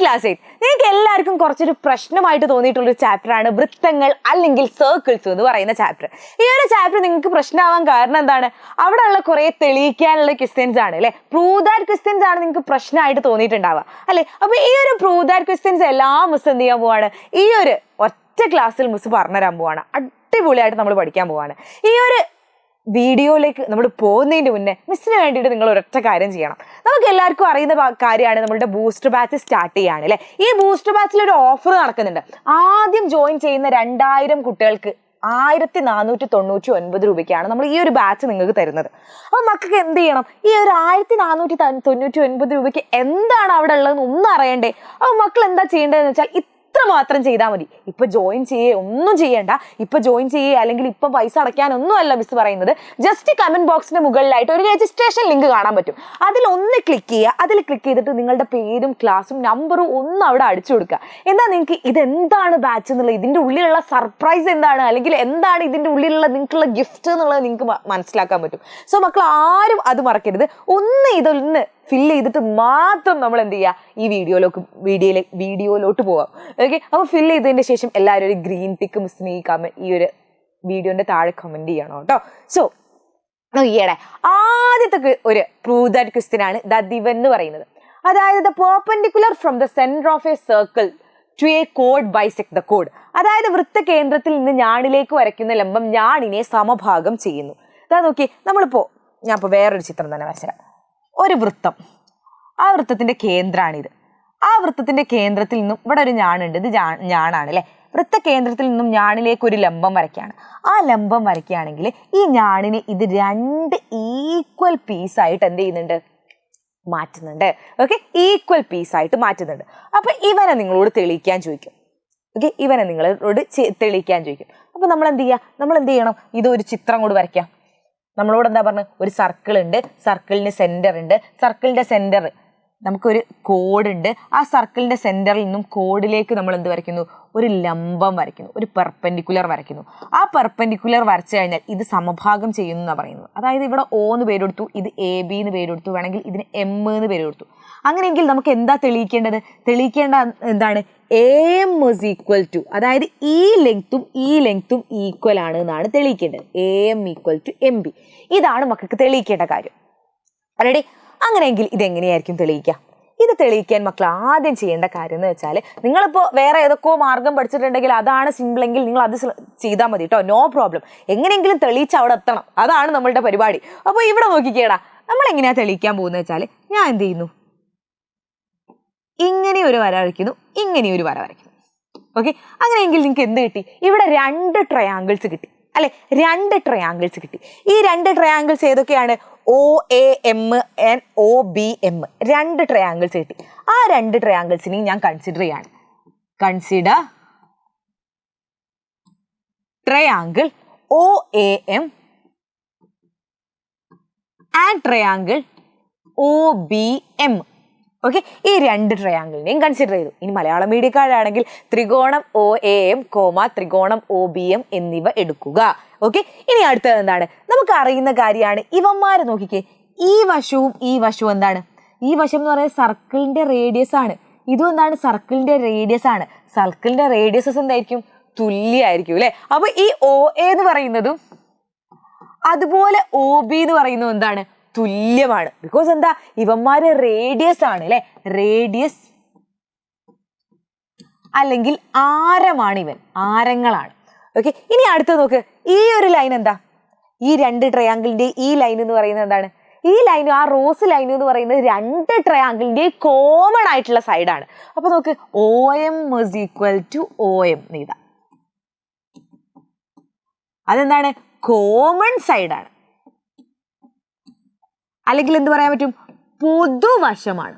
Class 8 നിങ്ങൾക്ക് എല്ലാവർക്കും കുറച്ചൊരു പ്രശ്നമായിട്ട് തോന്നിയിട്ടുള്ളൊരു ചാപ്റ്ററാണ് വൃത്തങ്ങൾ അല്ലെങ്കിൽ സർക്കിൾസ് എന്ന് പറയുന്ന ചാപ്റ്റർ. ഈ ഒരു ചാപ്റ്റർ നിങ്ങൾക്ക് പ്രശ്നമാവാൻ കാരണം എന്താണ്? അവിടെ ഉള്ള കുറെ തെളിയിക്കാനുള്ള ക്വസ്റ്റ്യൻസ് ആണ് അല്ലെ, പ്രൂവ് ദാറ്റ് ക്വസ്റ്റ്യൻസ് ആണ് നിങ്ങൾക്ക് പ്രശ്നമായിട്ട് തോന്നിയിട്ടുണ്ടാവുക അല്ലെ. അപ്പൊ ഈ ഒരു പ്രൂവ് ദാറ്റ് ക്വസ്റ്റ്യൻസ് എല്ലാം മിസ് എന്ത് ചെയ്യാൻ പോവാണ്? ഈ ഒരു ഒറ്റ ക്ലാസ്സിൽ മിസ് പറഞ്ഞുതരാൻ പോവാണ്. അടിപൊളിയായിട്ട് നമ്മൾ പഠിക്കാൻ പോവാണ്. ഈ ഒരു വീഡിയോയിലേക്ക് നമ്മൾ പോകുന്നതിന് മുന്നേ മിസ്സിന് വേണ്ടിയിട്ട് നിങ്ങൾ ഒരൊറ്റ കാര്യം ചെയ്യണം. നമുക്ക് എല്ലാവർക്കും അറിയുന്ന കാര്യമാണ് നമ്മളുടെ ബൂസ്റ്റർ ബാച്ച് സ്റ്റാർട്ട് ചെയ്യാണ് അല്ലെ. ഈ ബൂസ്റ്റർ ബാച്ചിൽ ഒരു ഓഫർ നടക്കുന്നുണ്ട്. ആദ്യം ജോയിൻ ചെയ്യുന്ന 2000 കുട്ടികൾക്ക് 1499 രൂപയ്ക്കാണ് നമ്മൾ ഈ ഒരു ബാച്ച് നിങ്ങൾക്ക് തരുന്നത്. അപ്പോൾ മക്കൾക്ക് എന്ത് ചെയ്യണം? ഈ ഒരു 1499 രൂപയ്ക്ക് എന്താണ് അവിടെ ഉള്ളതെന്ന് ഒന്നും അറിയണ്ടേ? അപ്പോൾ മക്കൾ എന്താ ചെയ്യേണ്ടതെന്ന് വെച്ചാൽ ഇത്ര മാത്രം ചെയ്താൽ മതി. ഇപ്പൊ ജോയിൻ ഒന്നും ചെയ്യണ്ട. ഇപ്പൊ ജോയിൻ അല്ലെങ്കിൽ ഇപ്പൊ പൈസ അടയ്ക്കാനൊന്നും അല്ല മിസ് പറയുന്നത്. ജസ്റ്റ് കമന്റ് ബോക്സിന്റെ മുകളിലായിട്ട് ഒരു രജിസ്ട്രേഷൻ ലിങ്ക് കാണാൻ പറ്റും. അതിൽ ഒന്ന് ക്ലിക്ക് ചെയ്യുക. അതിൽ ക്ലിക്ക് ചെയ്തിട്ട് നിങ്ങളുടെ പേരും ക്ലാസ്സും നമ്പറും ഒന്ന് അവിടെ അടിച്ചു കൊടുക്കുക. എന്നാൽ നിങ്ങൾക്ക് ഇതെന്താണ് ബാച്ച് എന്നുള്ളത്, ഇതിന്റെ ഉള്ളിലുള്ള സർപ്രൈസ് എന്താണ്, അല്ലെങ്കിൽ എന്താണ് ഇതിന്റെ ഉള്ളിലുള്ള നിങ്ങൾക്കുള്ള ഗിഫ്റ്റ് എന്നുള്ളത് നിങ്ങൾക്ക് മനസ്സിലാക്കാൻ പറ്റും. സോ മക്കൾ ആരും അത് മറക്കരുത്. ഇതൊന്ന് ഫില്ല് ചെയ്തിട്ട് മാത്രം നമ്മൾ എന്ത് ചെയ്യുക? ഈ വീഡിയോയിലോട്ട് പോവാം. ഓക്കെ, അപ്പോൾ ഫില്ല് ചെയ്തതിന് ശേഷം എല്ലാവരും ഒരു ഗ്രീൻ ടിക്ക് മിസ്സിന് ഈ ഒരു വീഡിയോന്റെ താഴെ കമന്റ് ചെയ്യണം കേട്ടോ. സോ ഈയിടെ ആദ്യത്തെ ഒരു പ്രൂവ് ദാറ്റ് ക്വസ്റ്റ്യൻ ആണ് ദിവൻ എന്ന് പറയുന്നത്. അതായത് the perpendicular from the centre of a circle to A code bisect the code. അതായത് വൃത്ത കേന്ദ്രത്തിൽ നിന്ന് ഞാണിലേക്ക് വരയ്ക്കുന്ന ലംബം ഞാണിനെ സമഭാഗം ചെയ്യുന്നു. അതാ നോക്കി, ഞാനിപ്പോ വേറൊരു ചിത്രം തന്നെ വരച്ചുതരാം. ഒരു വൃത്തം, ആ വൃത്തത്തിന്റെ കേന്ദ്രമാണിത്. ആ വൃത്തത്തിന്റെ കേന്ദ്രത്തിൽ നിന്നും ഇവിടെ ഒരു ഞാണുണ്ട്, ഇത് ഞാണാണ് അല്ലെ. വൃത്ത കേന്ദ്രത്തിൽ നിന്നും ഞാണിലേക്ക് ഒരു ലംബം വരയ്ക്കുകയാണ്. ആ ലംബം വരയ്ക്കുകയാണെങ്കിൽ ഈ ഞാണിനെ ഇത് 2 ഈക്വൽ പീസായിട്ട് എന്ത് ചെയ്യുന്നുണ്ട്? മാറ്റുന്നുണ്ട്. ഓക്കെ, ഈക്വൽ പീസായിട്ട് മാറ്റുന്നുണ്ട്. അപ്പൊ ഇവനെ നിങ്ങളോട് തെളിയിക്കാൻ ചോദിക്കും. ഓക്കെ, ഇവനെ നിങ്ങളോട് തെളിയിക്കാൻ ചോദിക്കും. അപ്പൊ നമ്മൾ എന്ത് ചെയ്യണം? ഇതൊരു ചിത്രം കൂടി വരയ്ക്കാം. നമ്മളോട് എന്താ പറഞ്ഞത്? ഒരു സർക്കിൾ ഉണ്ട്, സർക്കിളിന് സെന്റർ ഉണ്ട്. സർക്കിളിന്റെ സെന്റർ നമുക്കൊരു കോഡ് ഉണ്ട്. ആ സർക്കിളിന്റെ സെന്ററിൽ നിന്നും കോഡിലേക്ക് നമ്മൾ എന്ത് വരയ്ക്കുന്നു? ഒരു ലംബം വരയ്ക്കുന്നു, ഒരു പെർപെൻഡിക്കുലർ വരയ്ക്കുന്നു. ആ പെർപെൻഡിക്കുലർ വരച്ചു കഴിഞ്ഞാൽ ഇത് സമഭാഗം ചെയ്യുന്നു എന്നാണ് പറയുന്നത്. അതായത് ഇവിടെ O എന്ന് പേര് കൊടുത്തു, ഇത് AB എന്ന് പേര് കൊടുത്തു, വേണമെങ്കിൽ ഇതിന് M എന്ന് പേര് കൊടുത്തു. അങ്ങനെയെങ്കിൽ നമുക്ക് എന്താ തെളിയിക്കേണ്ടത്? എന്താണ്? AM is equal to, അതായത് ഈ ലെങ്ത്തും ഈക്വൽ ആണ് എന്നാണ് തെളിയിക്കേണ്ടത്. AM equal to MB. ഇതാണ് മക്കൾക്ക് തെളിയിക്കേണ്ട കാര്യം. ഓൾറെഡി അങ്ങനെയെങ്കിൽ ഇതെങ്ങനെയായിരിക്കും തെളിയിക്കുക? ഇത് തെളിയിക്കാൻ മക്കൾ ആദ്യം ചെയ്യേണ്ട കാര്യം എന്ന് വെച്ചാൽ, നിങ്ങളിപ്പോൾ വേറെ ഏതൊക്കെയോ മാർഗം പഠിച്ചിട്ടുണ്ടെങ്കിൽ അതാണ് സിമ്പിൾ എങ്കിൽ നിങ്ങൾ അത് ചെയ്താൽ മതി കേട്ടോ, നോ പ്രോബ്ലം. എങ്ങനെയെങ്കിലും തെളിയിച്ച് അവിടെ എത്തണം, അതാണ് നമ്മളുടെ പരിപാടി. അപ്പോൾ ഇവിടെ നോക്കിക്കേടാ, നമ്മൾ എങ്ങനെയാ തെളിയിക്കാൻ പോകുന്നത് വെച്ചാൽ, ഞാൻ എന്ത് ചെയ്യുന്നു? ഇങ്ങനെ ഒരു വര വരയ്ക്കുന്നു, ഇങ്ങനെ ഒരു വര വരയ്ക്കുന്നു. ഓക്കെ, അങ്ങനെയെങ്കിൽ നിങ്ങൾക്ക് എന്ത് കിട്ടി? ഇവിടെ 2 ട്രയാങ്കിൾസ് കിട്ടി അല്ലെ. 2 ട്രയാങ്കിൾസ് കിട്ടി. ഈ 2 ട്രയാങ്കിൾസ് ഏതൊക്കെയാണ്? OAM and OBM. 2 ട്രയാങ്കിൾസ് കിട്ടി. ആ 2 ട്രയാങ്കിൾസിനെയും ഞാൻ കൺസിഡർ ചെയ്യാണ്. Consider triangle OAM and triangle OBM. Okay, ഈ 2 ട്രയാങ്കിളിനെയും കൺസിഡർ ചെയ്തു. ഇനി മലയാളം മീഡിയക്കാരാണെങ്കിൽ ത്രികോണം OAM, ത്രികോണം OBM എന്നിവ എടുക്കുക. ഓക്കെ, ഇനി അടുത്തത് എന്താണ്? നമുക്ക് അറിയുന്ന കാര്യമാണ്. ഇവന്മാരെ നോക്കിക്കേ, ഈ വശവും എന്താണ്? ഈ വശം എന്ന് പറയുന്നത് സർക്കിളിന്റെ റേഡിയസ് ആണ്. ഇതും എന്താണ്? സർക്കിളിന്റെ റേഡിയസ് ആണ്. സർക്കിളിന്റെ റേഡിയസസ് എന്തായിരിക്കും? തുല്യമായിരിക്കും അല്ലെ. അപ്പൊ ഈ OA എന്ന് പറയുന്നതും അതുപോലെ OB എന്ന് പറയുന്നതും എന്താണ്? തുല്യമാണ്. ബിക്കോസ് എന്താ? ഇവന്മാര് റേഡിയസ് ആണ് അല്ലെ. റേഡിയസ് അല്ലെങ്കിൽ ആരമാണ് ഇവൻ, ആരങ്ങളാണ്. ഓക്കെ, ഇനി അടുത്ത നോക്ക്. ഈ ഒരു ലൈൻ എന്താ? ഈ 2 ട്രയാങ്കിളിന്റെ ഈ ലൈൻ എന്ന് പറയുന്നത് എന്താണ്? ഈ ലൈൻ, ആ റോസ് ലൈൻ എന്ന് പറയുന്നത് 2 ട്രയാങ്കിളിന്റെ കോമൺ ആയിട്ടുള്ള സൈഡാണ്. അപ്പൊ നോക്ക്, OM is equal to OM ഇതാ. അതെന്താണ്? കോമൺ സൈഡാണ്, അല്ലെങ്കിൽ എന്ത് പറയാൻ പറ്റും? പൊതുവശമാണ്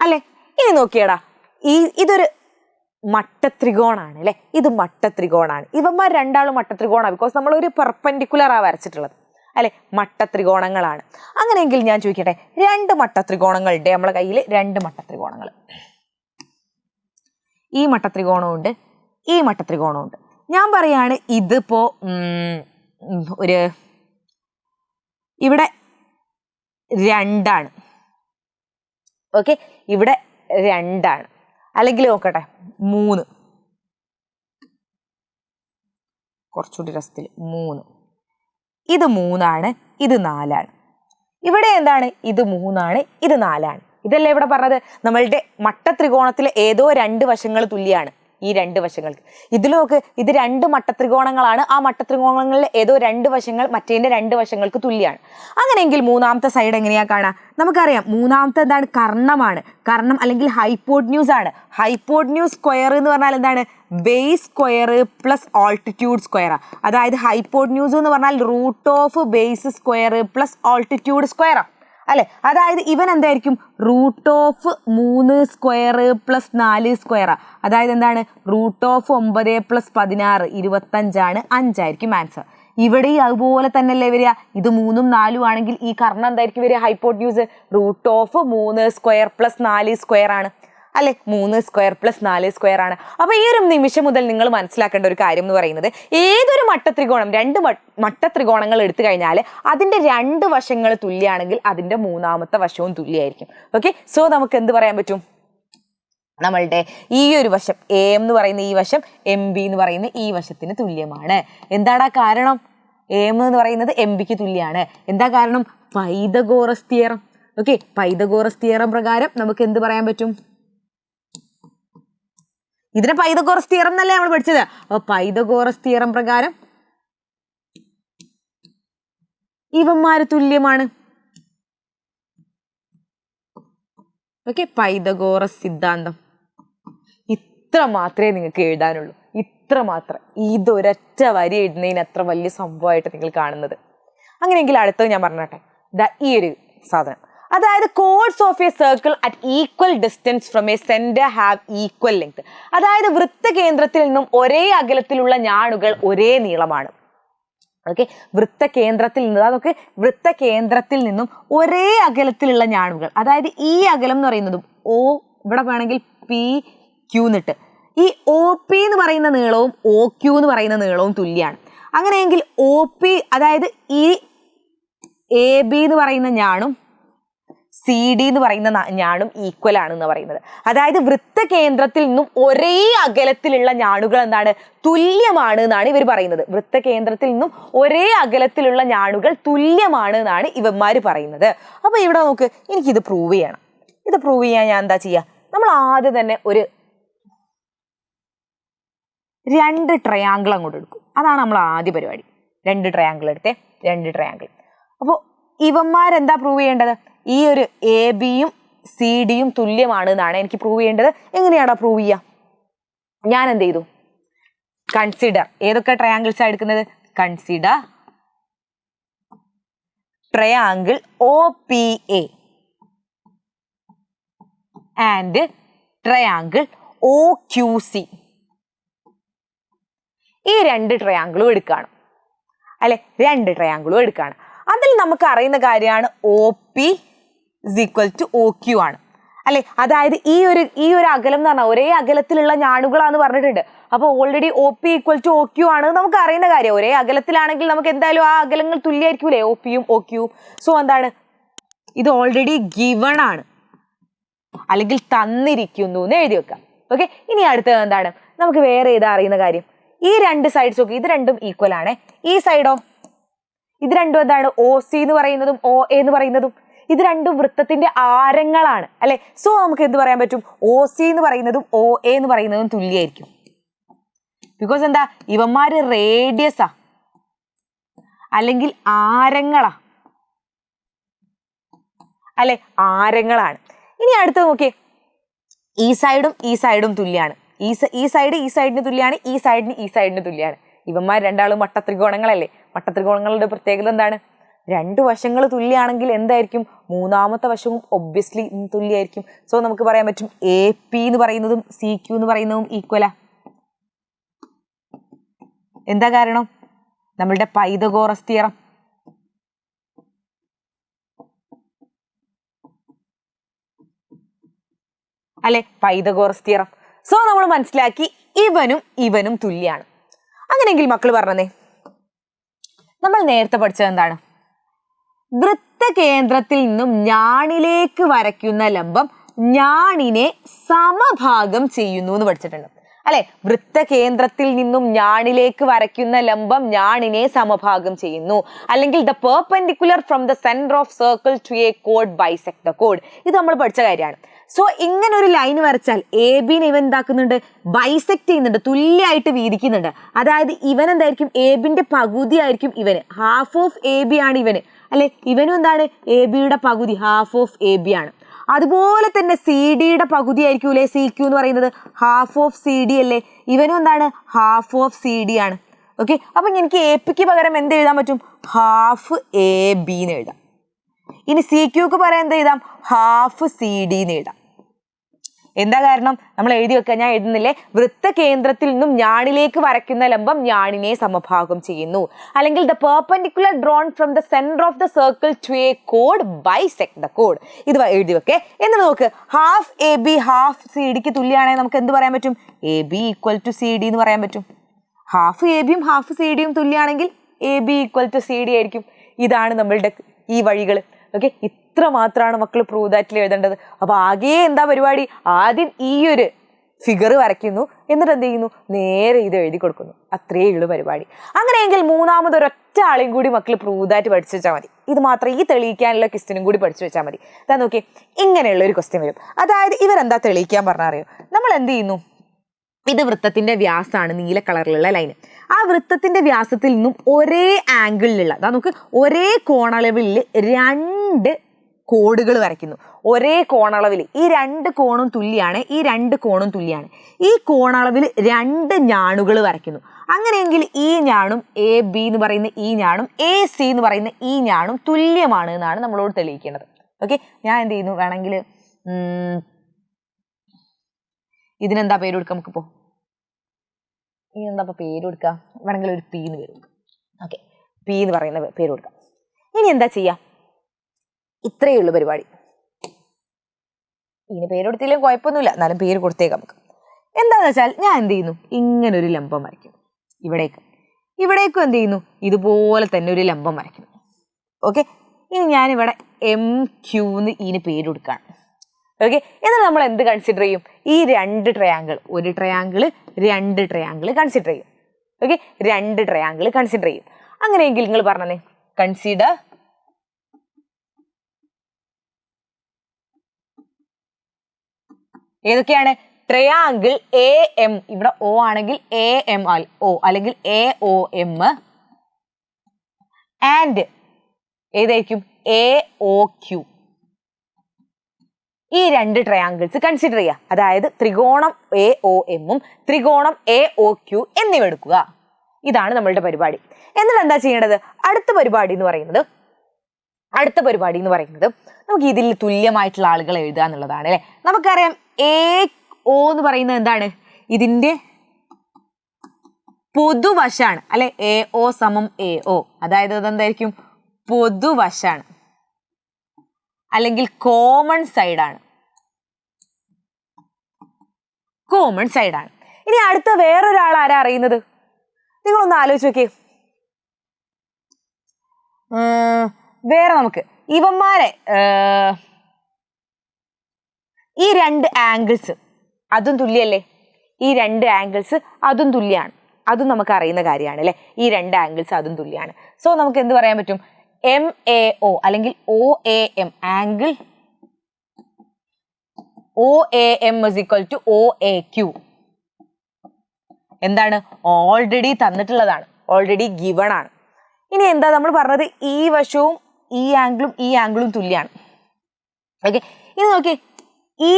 അല്ലെ. ഇനി നോക്കിയടാ, ഇതൊരു മട്ടത്രികോണാണ് അല്ലെ. ഇത് മട്ടത്രികോണാണ്. ഇവന്മാർ രണ്ടാളും മട്ടത്രികോണാണ്. ബിക്കോസ് നമ്മൾ ഒരു പെർപെൻഡിക്കുലറാണ് വരച്ചിട്ടുള്ളത് അല്ലെ. മട്ടത്രികോണങ്ങളാണ്. അങ്ങനെയെങ്കിൽ ഞാൻ ചോദിക്കട്ടെ, 2 മട്ടത്രികോണങ്ങളുണ്ട് നമ്മളെ കയ്യിൽ. 2 മട്ടത്രികോണങ്ങൾ, ഈ മട്ടത്രികോണമുണ്ട്, ഈ മട്ടത്രികോണമുണ്ട്. ഞാൻ പറയാണ്, ഇതിപ്പോ ഇവിടെ 2 ആണ്. ഓക്കെ, ഇവിടെ 2 അല്ലെങ്കിൽ നോക്കട്ടെ 3, കുറച്ചുകൂടി രസത്തിൽ 3, ഇത് 3, ഇത് 4. ഇവിടെ എന്താണ്? ഇത് 3, ഇത് 4. ഇതല്ലേ ഇവിടെ പറഞ്ഞത്? നമ്മളുടെ മട്ടത്രികോണത്തിലെ ഏതോ 2 വശങ്ങൾ തുല്യമാണ്. ഈ 2 വശങ്ങൾക്ക് ഇതിൽ നോക്ക്, ഇത് 2 മട്ടത്രികോണങ്ങളാണ്. ആ മട്ടത്രികോണങ്ങളിലെ ഏതോ 2 വശങ്ങൾ മറ്റേതിന്റെ 2 വശങ്ങൾക്ക് തുല്യമാണ്. അങ്ങനെയെങ്കിൽ മൂന്നാമത്തെ സൈഡ് എങ്ങനെയാ കാണാ? നമുക്കറിയാം മൂന്നാമത്തെ എന്താണ്? കർണമാണ്. കർണം അല്ലെങ്കിൽ ഹൈപ്പോട്ന്യൂസ് ആണ്. ഹൈപ്പോട്ന്യൂസ് സ്ക്വയർ എന്ന് പറഞ്ഞാൽ എന്താണ്? Base square plus altitude square. അതായത് ഹൈപ്പോട്ന്യൂസ് എന്ന് പറഞ്ഞാൽ root of base square plus altitude square അല്ലെ? അതായത് ഇവൻ എന്തായിരിക്കും? Root of 3 square plus 4 square. അതായത് എന്താണ്? റൂട്ട് ഓഫ് 9 പ്ലസ് 16 25 5 ആയിരിക്കും ആൻസർ. ഇവിടെ അതുപോലെ തന്നെയല്ലേ വരിക? ഇത് 3ഉം 4ഉം ആണെങ്കിൽ ഈ കർണം എന്തായിരിക്കും വരിക? Hypotenuse root of 3 square plus 4 square ആണ് അല്ലെ? 3 സ്ക്വയർ പ്ലസ് 4 സ്ക്വയർ ആണ്. അപ്പൊ ഈ ഒരു നിമിഷം മുതൽ നിങ്ങൾ മനസ്സിലാക്കേണ്ട ഒരു കാര്യം എന്ന് പറയുന്നത്, ഏതൊരു മട്ടത്രികോണം 2 മട്ടത്രികോണങ്ങൾ എടുത്തു കഴിഞ്ഞാൽ അതിന്റെ 2 വശങ്ങൾ തുല്യമാണെങ്കിൽ അതിന്റെ മൂന്നാമത്തെ വശവും തുല്യമായിരിക്കും. ഓക്കെ, സോ നമുക്ക് എന്ത് പറയാൻ പറ്റും? നമ്മളുടെ ഈ ഒരു വശം എ എന്ന് പറയുന്ന ഈ വശം എം ബി എന്ന് പറയുന്ന ഈ വശത്തിന് തുല്യമാണ്. എന്താടാ കാരണം? എം എന്ന് പറയുന്നത് എം ബിക്ക് തുല്യമാണ്. എന്താ കാരണം? Pythagoras theorem. Okay, Pythagoras theorem പ്രകാരം നമുക്ക് എന്ത് പറയാൻ പറ്റും? ഇതിനെ പൈതഗോറസ് തിയറം എന്നല്ലേ നമ്മൾ പഠിച്ചത്. അപ്പൊ പൈതഗോറസ് തിയറം പ്രകാരം ഇവന്മാര് തുല്യമാണ്. ഓക്കെ, പൈതഗോറസ് സിദ്ധാന്തം. ഇത്ര മാത്രമേ നിങ്ങൾക്ക് എഴുതാനുള്ളൂ. ഇത്ര മാത്രം. ഇതൊരൊറ്റ വരി എഴുതുന്നതിന് അത്ര വലിയ സംഭവമായിട്ട് നിങ്ങൾ കാണുന്നത്. അങ്ങനെയെങ്കിൽ അടുത്തത് ഞാൻ പറഞ്ഞോട്ടെ. ഈ ഒരു സാധനം, അതായത് chords of a circle at equal distance from a centre have equal length. അതായത് വൃത്തകേന്ദ്രത്തിൽ നിന്നും ഒരേ അകലത്തിലുള്ള ഞാണുകൾ ഒരേ നീളമാണ്. ഓക്കെ, വൃത്തകേന്ദ്രത്തിൽ നിന്ന്, അതൊക്കെ വൃത്തകേന്ദ്രത്തിൽ നിന്നും ഒരേ അകലത്തിലുള്ള ഞാണുകൾ, അതായത് ഈ അകലം എന്ന് പറയുന്നതും ഓ, ഇവിടെ വേണമെങ്കിൽ പി ക്യൂ എന്നിട്ട് ഈ ഒ പി എന്ന് പറയുന്ന നീളവും ഒ ക്യൂ എന്ന് പറയുന്ന നീളവും തുല്യമാണ്. അങ്ങനെയെങ്കിൽ ഒ പി, അതായത് ഈ എ ബി എന്ന് പറയുന്ന ഞാണും സി ഡി എന്ന് പറയുന്ന ഞാണും ഈക്വൽ ആണെന്ന് പറയുന്നത്. അതായത് വൃത്തകേന്ദ്രത്തിൽ നിന്നും ഒരേ അകലത്തിലുള്ള ഞാണുകൾ എന്താണ്? തുല്യമാണ് എന്നാണ് ഇവർ പറയുന്നത്. വൃത്തകേന്ദ്രത്തിൽ നിന്നും ഒരേ അകലത്തിലുള്ള ഞാണുകൾ തുല്യമാണ് എന്നാണ് ഇവന്മാർ പറയുന്നത്. അപ്പൊ ഇവിടെ നോക്ക്, എനിക്കിത് പ്രൂവ് ചെയ്യണം. ഇത് പ്രൂവ് ചെയ്യാൻ ഞാൻ എന്താ ചെയ്യുക? നമ്മൾ ആദ്യം തന്നെ ഒരു 2 ട്രയാങ്കിൾ അങ്ങോട്ട് എടുക്കും. അതാണ് നമ്മൾ ആദ്യ പരിപാടി. 2 ട്രയാങ്കിൾ എടുത്തേ, 2 ട്രയാങ്കിൾ. അപ്പോൾ ഇവന്മാരെന്താ പ്രൂവ് ചെയ്യേണ്ടത്? ഈ ഒരു എ ബിയും സി ഡിയും തുല്യമാണ് എന്നാണ് എനിക്ക് പ്രൂവ് ചെയ്യേണ്ടത്. എങ്ങനെയാണോ പ്രൂവ് ചെയ്യുക? ഞാൻ എന്ത് ചെയ്തു? കൺസിഡർ, ഏതൊക്കെ ട്രയാങ്കിൾസ് ആണ് എടുക്കുന്നത്? Consider triangle O P A and triangle O Q C. ഈ 2 ട്രയാങ്കിളും എടുക്കുകയാണ് അല്ലെ? 2 ട്രയാങ്കിളും എടുക്കുകയാണ്. അതിൽ നമുക്ക് അറിയുന്ന കാര്യമാണ് O P is equal to O Q ആണ് അല്ലെ? അതായത് ഈ ഒരു അകലം എന്ന് പറഞ്ഞാൽ ഒരേ അകലത്തിലുള്ള ഞാണുകളാന്ന് പറഞ്ഞിട്ടുണ്ട്. അപ്പോൾ already O P equal to O Q ആണ് നമുക്ക് അറിയുന്ന കാര്യം. ഒരേ അകലത്തിലാണെങ്കിൽ നമുക്ക് എന്തായാലും ആ അകലങ്ങൾ തുല്യമായിരിക്കൂലേ, ഒ പിയും ഒ ക്യൂവും. സോ എന്താണ്? ഇത് ഓൾറെഡി ഗിവൺ ആണ്, അല്ലെങ്കിൽ തന്നിരിക്കുന്നു എന്ന് എഴുതി വെക്കാം. ഓക്കെ, ഇനി അടുത്തത് എന്താണ്? നമുക്ക് വേറെ ഏതാ അറിയുന്ന കാര്യം? ഈ 2 സൈഡ്സ് ഒക്കെ ഇത് രണ്ടും ഈക്വൽ ആണ്. ഈ സൈഡോ? ഇത് രണ്ടും എന്താണ്? ഒ സി എന്ന് പറയുന്നതും ഒ എ എന്ന് പറയുന്നതും ഇത് രണ്ടും വൃത്തത്തിന്റെ ആരങ്ങളാണ് അല്ലെ? സോ നമുക്ക് എന്ത് പറയാൻ പറ്റും? ഒ സി എന്ന് പറയുന്നതും ഒ എ എന്ന് പറയുന്നതും തുല്യമായിരിക്കും. ബിക്കോസ് എന്താ? ഇവന്മാര് റേഡിയസാ അല്ലെങ്കിൽ ആരങ്ങളാ അല്ലെ? ആരങ്ങളാണ്. ഇനി അടുത്ത് നോക്കിയേ, ഈ സൈഡും തുല്യമാണ്. ഈ സൈഡ് ഈ സൈഡിന് തുല്യമാണ്, ഈ സൈഡിന് തുല്യമാണ്. ഇവന്മാർ രണ്ടാളും മട്ടത്രികോണങ്ങളല്ലേ? മട്ടത്രികോണങ്ങളുടെ പ്രത്യേകത എന്താണ്? 2 വശങ്ങൾ തുല്യമാണെങ്കിൽ എന്തായിരിക്കും? മൂന്നാമത്തെ വശവും ഒബ്വിയസ്ലി തുല്യമായിരിക്കും. സോ നമുക്ക് പറയാൻ പറ്റും എ പി എന്ന് പറയുന്നതും സി ക്യു എന്ന് പറയുന്നതും ഈക്വലാ. എന്താ കാരണം? നമ്മളുടെ പൈതഗോറസ് തിയറം. അല്ലെ? Pythagoras theorem. സോ നമ്മൾ മനസ്സിലാക്കി ഇവനും തുല്യാണ്. അങ്ങനെയെങ്കിൽ മക്കൾ പറഞ്ഞേ, നമ്മൾ നേരത്തെ പഠിച്ചത് എന്താണ്? വൃത്തകേന്ദ്രത്തിൽ നിന്നും ഞാണിലേക്ക് വരയ്ക്കുന്ന ലംബം ഞാണിനെ സമഭാഗം ചെയ്യുന്നു എന്ന് പഠിച്ചിട്ടുണ്ട് അല്ലെ. വൃത്തകേന്ദ്രത്തിൽ നിന്നും ഞാണിലേക്ക് വരയ്ക്കുന്ന ലംബം ഞാണിനെ സമഭാഗം ചെയ്യുന്നു. അല്ലെങ്കിൽ the perpendicular from the centre of circle to A code bisect the code. ഇത് നമ്മൾ പഠിച്ച കാര്യമാണ്. സോ ഇങ്ങനെ ഒരു ലൈൻ വരച്ചാൽ എ ബിനെ ഇവൻ എന്താക്കുന്നുണ്ട്, ബൈസെക്ട് ചെയ്യുന്നുണ്ട്, തുല്യമായിട്ട് വീതിക്കുന്നുണ്ട്. അതായത് ഇവൻ എന്തായിരിക്കും, എ ബിന്റെ പകുതി ആയിരിക്കും ഇവന്, ഹാഫ് ഓഫ് എ ബി ആണ് ഇവന് അല്ലെ. ഇവനും എന്താണ്, എ ബിയുടെ പകുതി, ഹാഫ് ഓഫ് എ ബി ആണ്. അതുപോലെ തന്നെ സി ഡിയുടെ പകുതി ആയിരിക്കും അല്ലെ സി ക്യു എന്ന് പറയുന്നത്, ഹാഫ് ഓഫ് സി ഡി അല്ലേ. ഇവനും എന്താണ്, ഹാഫ് ഓഫ് സി ഡി ആണ്. ഓക്കെ, അപ്പൊ എനിക്ക് എ പിക്ക് പകരം എന്ത് എഴുതാൻ പറ്റും, ഹാഫ് എ ബി എന്ന് എഴുതാം. ഇനി സി ക്യൂക്ക് പറയാൻ എന്ത് എഴുതാം, ഹാഫ് സി ഡി എന്ന് എഴുതാം. എന്താ കാരണം, നമ്മൾ എഴുതി വെക്കുക, ഞാൻ എഴുതുന്നില്ലേ, വൃത്തകേന്ദ്രത്തിൽ നിന്നും ഞാണിലേക്ക് വരയ്ക്കുന്ന ലംബം ഞാണിനെ സമഭാഗം ചെയ്യുന്നു. അല്ലെങ്കിൽ the perpendicular drawn from the centre of the circle to A code bisect the code. ഇത് എഴുതി വെക്കേ. എന്നിട്ട് നോക്ക്, half A B half C ഡിക്ക് തുല്യമാണെങ്കിൽ നമുക്ക് എന്ത് പറയാൻ പറ്റും, A B equal to C D എന്ന് പറയാൻ പറ്റും. ഹാഫ് എ ബിയും ഹാഫ് സി ഡിയും തുല്യമാണെങ്കിൽ A B equal to C D ആയിരിക്കും. ഇതാണ് നമ്മളുടെ ഈ വഴികൾ. ഓക്കെ, ഇത്ര മാത്രമാണ് മക്കൾ പ്രൂവ് ദാറ്റിൽ എഴുതേണ്ടത്. അപ്പൊ ആകെ എന്താ പരിപാടി, ആദ്യം ഈ ഒരു ഫിഗർ വരയ്ക്കുന്നു, എന്നിട്ട് എന്ത് ചെയ്യുന്നു, നേരെ ഇത് എഴുതി കൊടുക്കുന്നു. അത്രയേ ഉള്ളൂ പരിപാടി. അങ്ങനെയെങ്കിൽ മൂന്നാമതൊരൊറ്റ ആളെയും കൂടി മക്കൾ പ്രൂവ് ദാറ്റ് പഠിച്ചു വെച്ചാൽ മതി. ഇത് മാത്രം, ഈ തെളിയിക്കാനുള്ള ക്വസ്റ്റ്യനും കൂടി പഠിച്ചു വെച്ചാൽ മതി. ഇതാ നോക്കി, ഇങ്ങനെയുള്ള ഒരു ക്വസ്റ്റ്യൻ വരും. അതായത് ഇവരെന്താ തെളിയിക്കാൻ പറഞ്ഞാൽ അറിയോ, നമ്മൾ എന്ത് ചെയ്യുന്നു, ഇത് വൃത്തത്തിന്റെ വ്യാസമാണ്, നീല കളറിലുള്ള ലൈന്. ആ വൃത്തത്തിന്റെ വ്യാസത്തിൽ നിന്നും ഒരേ ആംഗിളിലുള്ള, അതാ നമുക്ക് ഒരേ കോണളവിൽ രണ്ട് കോഡുകൾ വരയ്ക്കുന്നു. ഒരേ കോണളവിൽ ഈ രണ്ട് കോണും തുല്യാണ്, ഈ രണ്ട് കോണും തുല്യാണ്. ഈ കോണളവിൽ രണ്ട് ഞാണുകൾ വരയ്ക്കുന്നു. അങ്ങനെയെങ്കിൽ ഈ ഞാണും എ ബി എന്ന് പറയുന്ന ഈ ഞാണും എ സി എന്ന് പറയുന്ന ഈ ഞാണും തുല്യമാണ് എന്നാണ് നമ്മളോട് തെളിയിക്കേണ്ടത്. ഓക്കെ, ഞാൻ എന്ത് ചെയ്യുന്നു, വേണമെങ്കിൽ ഇതിനെന്താ പേര് കൊടുക്കാം നമുക്കിപ്പോ, ഇതിനെന്താ പേര് കൊടുക്കാം, വേണമെങ്കിൽ ഒരു പി എന്ന് പേര് കൊടുക്കാം. ഓക്കെ, പി എന്ന് പറയുന്ന പേര് കൊടുക്കാം. ഇനി എന്താ ചെയ്യാം, ഇത്രയേ ഉള്ളൂ പരിപാടി. ഇനി പേര് കൊടുത്തില്ലെങ്കിൽ കുഴപ്പമൊന്നുമില്ല, എന്നാലും പേര് കൊടുത്തേക്കാം നമുക്ക്. എന്താണെന്ന് വെച്ചാൽ ഞാൻ എന്ത് ചെയ്യുന്നു, ഇങ്ങനൊരു ലംബം വരയ്ക്കും. ഇവിടേക്കും എന്ത് ചെയ്യുന്നു, ഇതുപോലെ തന്നെ ഒരു ലംബം വരയ്ക്കുന്നു. ഓക്കെ, ഇനി ഞാനിവിടെ എം ക്യൂ എന്ന് ഇതിന് പേര് കൊടുക്കുകയാണ്. ഓക്കെ, എന്നിട്ട് നമ്മൾ എന്ത് കൺസിഡർ ചെയ്യും, ഈ രണ്ട് ട്രയാങ്കിൾ, ഒരു ട്രയാങ്കിള് രണ്ട് ട്രയാങ്കിള് കൺസിഡർ ചെയ്യും. ഓക്കെ, രണ്ട് ട്രയാങ്കിള് കൺസിഡർ ചെയ്യും. അങ്ങനെയെങ്കിൽ നിങ്ങൾ പറഞ്ഞേ, കൺസിഡർ ഏതൊക്കെയാണ്, ട്രയാങ്കിൾ എ എം, ഇവിടെ ഒ ആണെങ്കിൽ എ എം ഒ അല്ലെങ്കിൽ എ ഒ എം, ആൻഡ് ഏതായിരിക്കും എ ഒ ക്യു. ഈ രണ്ട് ട്രയാങ്കിൾസ് കൺസിഡർ ചെയ്യുക. അതായത് ത്രികോണം എ ഒ എമ്മും ത്രികോണം എ ഒ ക്യു എന്നിവ എടുക്കുക. ഇതാണ് നമ്മളുടെ പരിപാടി. എന്നിട്ട് എന്താ ചെയ്യേണ്ടത്, അടുത്ത പരിപാടി എന്ന് പറയുന്നത് നമുക്ക് ഇതിൽ തുല്യമായിട്ടുള്ള ആളുകൾ എഴുതുക എന്നുള്ളതാണ് അല്ലെ. നമുക്കറിയാം എ ഒ എന്ന് പറയുന്നത് എന്താണ്, ഇതിന്റെ പൊതുവശാണ് അല്ലെ. എ ഒ സമം എ ഒ, അതായത് അതെന്തായിരിക്കും, പൊതുവശാണ് അല്ലെങ്കിൽ കോമൺ സൈഡാണ്. ഇനി അടുത്ത വേറൊരാൾ ആരാ അറിയുന്നത്, നിങ്ങളൊന്ന് ആലോചിച്ച് നോക്കിയേ. വേറെ നമുക്ക് ഇവന്മാരെ ഈ രണ്ട് ആംഗിൾസ് അതും തുല്യല്ലേ, ഈ രണ്ട് ആംഗിൾസ് അതും തുല്യാണ്, അതും നമുക്ക് അറിയുന്ന കാര്യമാണ് അല്ലെ. ഈ രണ്ട് ആംഗിൾസ് അതും തുല്യാണ്. സോ നമുക്ക് എന്ത് പറയാൻ പറ്റും, എം എ ഒ അല്ലെങ്കിൽ O A M, angle O A M is equal to O A Q. എന്താണ്, ഓൾറെഡി തന്നിട്ടുള്ളതാണ്, ഓൾറെഡി ഗിവൺ ആണ്. ഇനി എന്താ നമ്മൾ പറഞ്ഞത്, ഈ വശവും ഈ ആംഗിളും തുല്യാണ്. ഓക്കെ, ഇനി നോക്കി, ഈ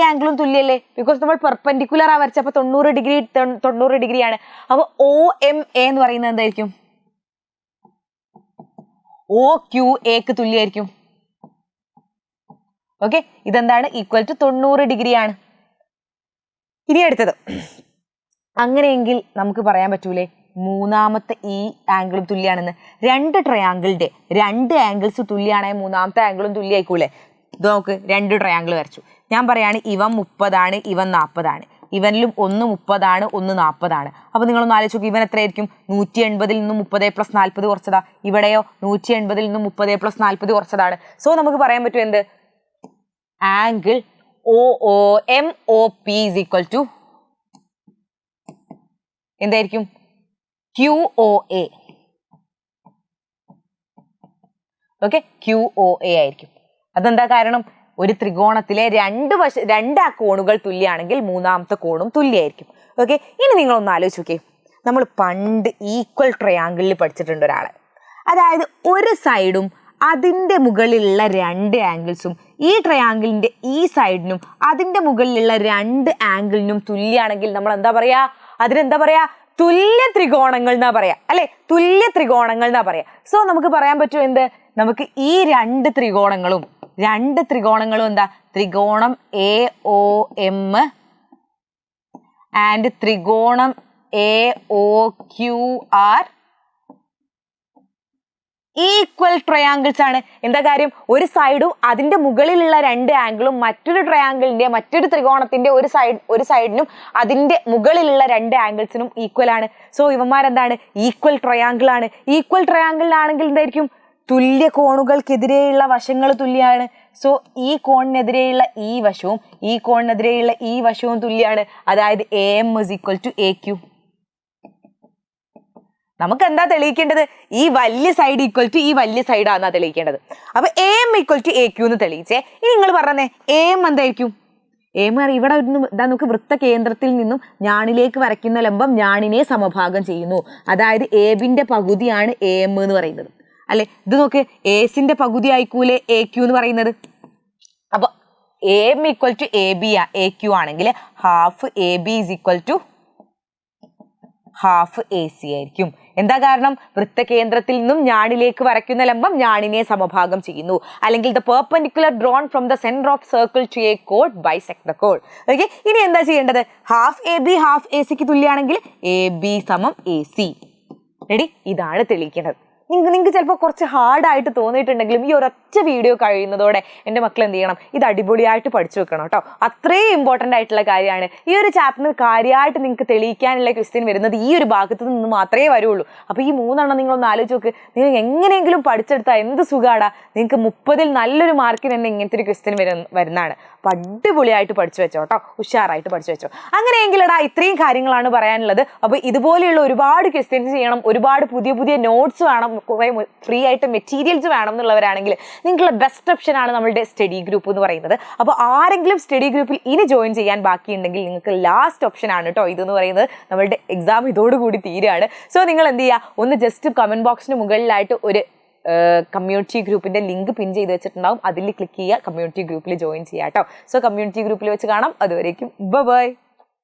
ആംഗിളും തുല്യല്ലേ, ബിക്കോസ് നമ്മൾ പെർപെൻഡിക്കുലർ ആ വരച്ചപ്പോൾ 90 ഡിഗ്രിയാണ്. അപ്പൊ ഒ എം എ എന്ന് പറയുന്നത് എന്തായിരിക്കും, ഒ ക്യു എക്ക് തുല്യമായിരിക്കും. ഓക്കെ, ഇതെന്താണ്, ഈക്വൽ ടു 90 ഡിഗ്രിയാണ്. ഇനി അടുത്തത്, അങ്ങനെയെങ്കിൽ നമുക്ക് പറയാൻ പറ്റൂലേ മൂന്നാമത്തെ ഈ ആംഗിളും തുല്യാണെന്ന്. രണ്ട് ട്രയാങ്കിളിന്റെ രണ്ട് ആംഗിൾസ് തുല്യാണെങ്കിൽ മൂന്നാമത്തെ ആംഗിളും തുല്യായിക്കൂലേ. ഇത് നോക്ക്, രണ്ട് ട്രയാങ്കിൾ വരച്ചു. ഞാൻ പറയാണ് ഇവൻ 30 ഇവൻ 40. ഇവനിലും ഒന്ന് 30 ഒന്ന് 40. അപ്പൊ നിങ്ങളൊന്ന് ആലോചിച്ച് നോക്കി, ഇവൻ എത്രയായിരിക്കും, 180 നിന്നും 30 + 40 കുറച്ചതാ. ഇവിടെയോ 180 നിന്നും 30 + 40 കുറച്ചതാണ്. സോ നമുക്ക് പറയാൻ പറ്റും എന്ത്, angle MOP is equal to എന്തായിരിക്കും? QOA. ഓക്കെ, QOA ആയിരിക്കും. അതെന്താ കാരണം? ഒരു ത്രികോണത്തിലെ രണ്ട് കോണുകൾ തുല്യമാണെങ്കിൽ മൂന്നാമത്തെ കോണും തുല്യമായിരിക്കും. ഓക്കെ, ഇനി നിങ്ങളൊന്ന് ആലോചിച്ച് നോക്കേ. നമ്മൾ പണ്ട് ഈക്വൽ ട്രയാങ്കിളിൽ പഠിച്ചിട്ടുണ്ട് ഒരാളെ. അതായത് ഒരു സൈഡും അതിൻ്റെ മുകളിലുള്ള രണ്ട് ആംഗിൾസും ഈ ട്രയാങ്കിളിൻ്റെ ഈ സൈഡിനും അതിൻ്റെ മുകളിലുള്ള രണ്ട് ആംഗിളിനും തുല്യമാണെങ്കിൽ നമ്മൾ എന്താ പറയാ? അതിനെന്താ പറയാ? തുല്യ ത്രികോണങ്ങൾ എന്നാ പറയാ, അല്ലെ? തുല്യ ത്രികോണങ്ങൾ എന്നാ പറയാ. സോ നമുക്ക് പറയാൻ പറ്റും എന്ത്? നമുക്ക് ഈ രണ്ട് ത്രികോണങ്ങളും എന്താ? ത്രികോണം AOM ആൻഡ് ത്രികോണം AOQR ഈക്വൽ ട്രയാങ്കിൾസ് ആണ്. എന്താ കാര്യം? ഒരു സൈഡും അതിന്റെ മുകളിലുള്ള രണ്ട് ആംഗിളും മറ്റൊരു ട്രയാങ്കിളിന്റെ മറ്റൊരു ത്രികോണത്തിന്റെ ഒരു സൈഡിനും അതിന്റെ മുകളിലുള്ള രണ്ട് ആംഗിൾസിനും ഈക്വൽ ആണ്. സോ ഇവന്മാരെന്താണ്? ഈക്വൽ ട്രയാങ്കിൾ ആണ്. ഈക്വൽ ട്രയാങ്കിളിലാണെങ്കിൽ എന്തായിരിക്കും? തുല്യ കോണുകൾക്കെതിരെയുള്ള വശങ്ങൾ തുല്യമാണ്. സോ ഈ കോണിനെതിരെയുള്ള ഈ വശവും ഈ കോണിനെതിരെയുള്ള ഈ വശവും തുല്യമാണ്. അതായത് AM is equal to AQ. നമുക്ക് എന്താ തെളിയിക്കേണ്ടത്? ഈ വലിയ സൈഡ് ഈക്വൽ ടു ഈ വലിയ സൈഡാന്നാ തെളിയിക്കേണ്ടത്. അപ്പൊ AM ഈക്വൽ ടു AQ എന്ന് തെളിയിച്ചേ. ഇനി നിങ്ങൾ പറഞ്ഞേ AM എന്തായിരിക്കും? AM ഇവിടെ നമുക്ക് വൃത്ത കേന്ദ്രത്തിൽ നിന്നും ഞാണിലേക്ക് വരയ്ക്കുന്ന ലംബം ഞാണിനെ സമഭാഗം ചെയ്യുന്നു. അതായത് ABന്റെ പകുതിയാണ് AM എന്ന് പറയുന്നത്, അല്ലെ? ഇത് നോക്ക്, ACന്റെ പകുതി ആയിക്കൂലെ AQ എന്ന് പറയുന്നത്. അപ്പൊ AM ഈക്വൽ ടു AQ ആണെങ്കിൽ half AB is equal to half AC ആയിരിക്കും. എന്താ കാരണം? വൃത്തകേന്ദ്രത്തിൽ നിന്നും ഞാണിലേക്ക് വരയ്ക്കുന്ന ലംബം ഞാണിനെ സമഭാഗം ചെയ്യുന്നു. അല്ലെങ്കിൽ the perpendicular drawn from the center of circle to a chord bisect the chord. Okay, ഇനി എന്താ ചെയ്യേണ്ടത്? ഹാഫ് AB ഹാഫ് ACക്ക് തുല്യമാണെങ്കിൽ AB സമം AC. റെഡി? ഇതാണ് തെളിയിക്കേണ്ടത്. നിങ്ങൾക്ക് ചിലപ്പോൾ കുറച്ച് ഹാർഡായിട്ട് തോന്നിയിട്ടുണ്ടെങ്കിലും ഈ ഒരൊറ്റ വീഡിയോ കഴിയുന്നതോടെ എൻ്റെ മക്കൾ എന്ത് ചെയ്യണം? ഇത് അടിപൊളിയായിട്ട് പഠിച്ചു വെക്കണം കേട്ടോ. അത്രയും ഇമ്പോർട്ടൻ്റ് ആയിട്ടുള്ള കാര്യമാണ്. ഈ ഒരു ചാപ്റ്ററിന് കാര്യമായിട്ട് നിങ്ങൾക്ക് തെളിയിക്കാനുള്ള ക്വസ്റ്റ്യൻ വരുന്നത് ഈ ഒരു ഭാഗത്ത് നിന്ന് മാത്രമേ വരുള്ളൂ. അപ്പോൾ ഈ മൂന്നെണ്ണം നിങ്ങളൊന്ന് ആലോചിച്ച് നോക്ക്. നിങ്ങൾ എങ്ങനെയെങ്കിലും പഠിച്ചെടുത്താൽ എന്ത് സുഖാടാ. നിങ്ങൾക്ക് 30ൽ നല്ലൊരു മാർക്കിന് തന്നെ ഇങ്ങനത്തെ ഒരു ക്വസ്റ്റ്യൻ വരുന്നതാണ്. അപ്പോൾ അടിപൊളിയായിട്ട് പഠിച്ചു വെച്ചോ കേട്ടോ, ഉഷാറായിട്ട് പഠിച്ചു വെച്ചോ. അങ്ങനെയെങ്കിലടാ ഇത്രയും കാര്യങ്ങളാണ് പറയാനുള്ളത്. അപ്പോൾ ഇതുപോലെയുള്ള ഒരുപാട് ക്വസ്റ്റ്യൻസ് ചെയ്യണം, ഒരുപാട് പുതിയ പുതിയ നോട്ട്സ് വേണം, കുറേ ഫ്രീ ആയിട്ട് മെറ്റീരിയൽസ് വേണം എന്നുള്ളവരാണെങ്കിൽ നിങ്ങളുടെ ബെസ്റ്റ് ഓപ്ഷൻ ആണ് നമ്മളുടെ സ്റ്റഡി ഗ്രൂപ്പ് എന്ന് പറയുന്നത്. അപ്പോൾ ആരെങ്കിലും സ്റ്റഡി ഗ്രൂപ്പിൽ ഇനി ജോയിൻ ചെയ്യാൻ ബാക്കിയുണ്ടെങ്കിൽ നിങ്ങൾക്ക് ലാസ്റ്റ് ഓപ്ഷൻ ആണ് കേട്ടോ ഇതെന്ന് പറയുന്നത്. നമ്മളുടെ എക്സാം ഇതോടുകൂടി തീരുകയാണ്. സോ നിങ്ങൾ എന്ത് ചെയ്യുക? ഒന്ന് ജസ്റ്റ് കമൻറ്റ് ബോക്സിന് മുകളിലായിട്ട് ഒരു കമ്മ്യൂണിറ്റി ഗ്രൂപ്പിന്റെ ലിങ്ക് പിൻ ചെയ്ത് വെച്ചിട്ടുണ്ടാവും. അതിൽ ക്ലിക്ക് ചെയ്യുക, കമ്മ്യൂണിറ്റി ഗ്രൂപ്പിൽ ജോയിൻ ചെയ്യുക കേട്ടോ. സോ കമ്മ്യൂണിറ്റി ഗ്രൂപ്പിൽ വെച്ച് കാണാം. അതുവരേക്കും ബൈ.